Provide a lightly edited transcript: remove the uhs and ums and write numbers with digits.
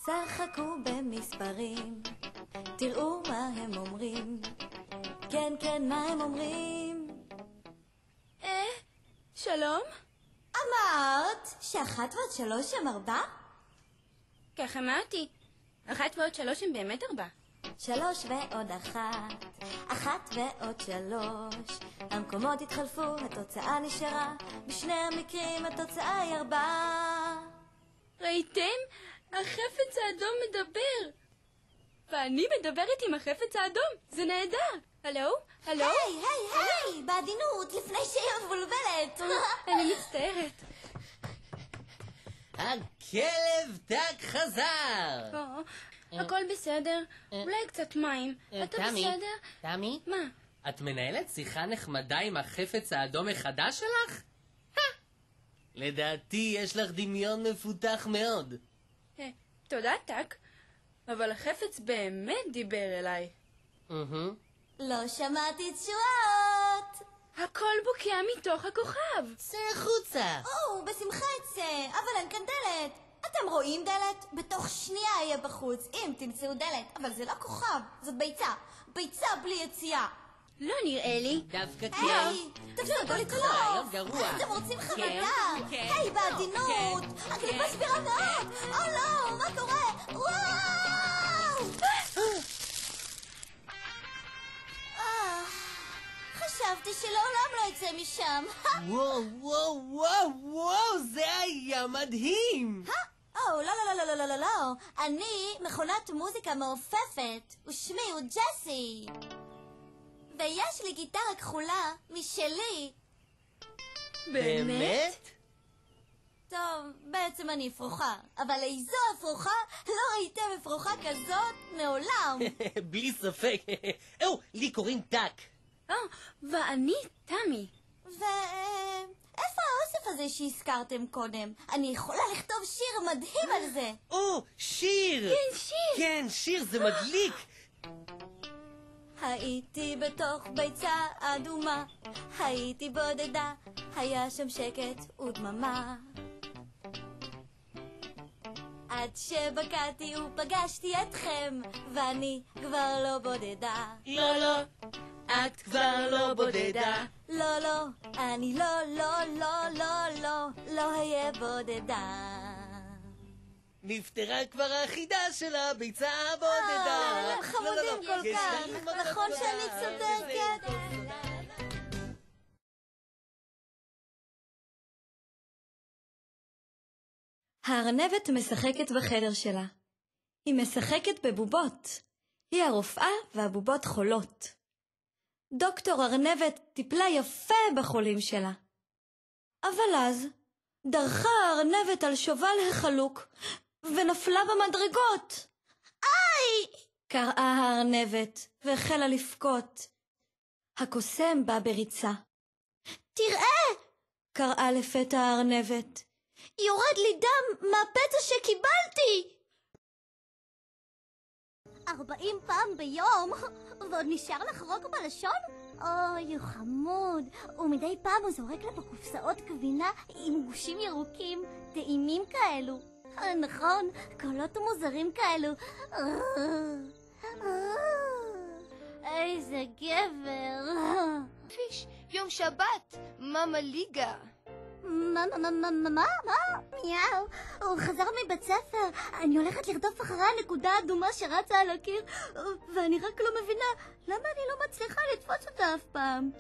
שחקו במספרים, תראו מה הם אומרים. כן, כן, מה הם אומרים? שלום? אמרת שאחת ועוד שלוש הם 4? כך אמרתי. 1 ועוד 3 הם באמת 4. 3 ועוד 1, 1 ועוד 3. המקומות התחלפו, התוצאה נשארה. בשני המקרים התוצאה היא 4. ראיתם? החפץ האדום מדבר. ואני מדברת עם החפץ האדום. זה נהדר. הלו? הלו? היי, בעדינות, לפני שהיא מבולבלת. אני מצטערת. הכלב טק חזר! הכל בסדר? אולי קצת מים. אתה בסדר? תמי? מה? את מנהלת שיחה נחמדה עם החפץ האדום החדש שלך? לדעתי יש לך דמיון מפותח מאוד. תודה, טק. אבל החפץ באמת דיבר אליי. לא שמעתי תשואות. הכל בוקע מתוך הכוכב. צא החוצה. בשמחה אצא, אבל אין כאן דלת. אתם רואים דלת? בתוך שנייה יהיה בחוץ, אם תמצאו דלת. אבל זה לא כוכב, זאת ביצה. ביצה בלי יציאה. לא נראה לי. דווקא כן. היי, תפסיקו לקרוא. גרוע. אתם רוצים חרדה? היי, בעדינות. הקליפה שבירה מאוד. לא, מה קורה? וואו! חשבתי שלעולם לא יצא משם. וואו, זה היה מדהים. לא. אני מכונת מוזיקה מעופפת, ושמי הוא ג'סי. ויש לי גיטרה כחולה משלי. באמת? טוב, בעצם אני אפרוחה, אבל איזו אפרוחה? לא ראיתם אפרוחה כזאת מעולם. בלי ספק. לי קוראים טק. ואני תמי. איפה האוסף הזה שהזכרתם קודם? אני יכולה לכתוב שיר מדהים על זה. שיר! כן, שיר! כן, שיר, זה מדליק! הייתי בתוך ביצה אדומה, הייתי בודדה, היה שם שקט ודממה. עד שבקעתי ופגשתי אתכם, ואני כבר לא בודדה. לא, את כבר לא בודדה. לא, אני לא אהיה בודדה. נפטרה כבר החידה של הביצה הבודדה. הם חמודים כל כך, נכון שאני צודקת? הארנבת משחקת בחדר שלה. היא משחקת בבובות. היא הרופאה והבובות חולות. דוקטור ארנבת טיפלה יפה בחולים שלה. אבל אז דרכה הארנבת על שובל החלוק ונפלה במדרגות. איי! קראה הארנבת והחלה לבכות. הקוסם בא בריצה. תראה! קראה לפתע הארנבת. יורד לי דם מהפצע שקיבלתי! 40 פעם ביום, ועוד נשאר לחרוק בלשון? אוי, הוא חמוד. ומדי פעם הוא זורק לה בקופסאות גבינה עם גושים ירוקים, טעימים כאלו. נכון, קולות מוזרים כאלו. איזה גבר. פיש, יום שבת, מאמה ליגה. מה? מיהו, הוא חזר מבית ספר. אני הולכת לרדוף אחרי הנקודה האדומה שרצה על הקיר, ואני רק לא מבינה למה אני לא מצליחה לתפוס אותה אף פעם.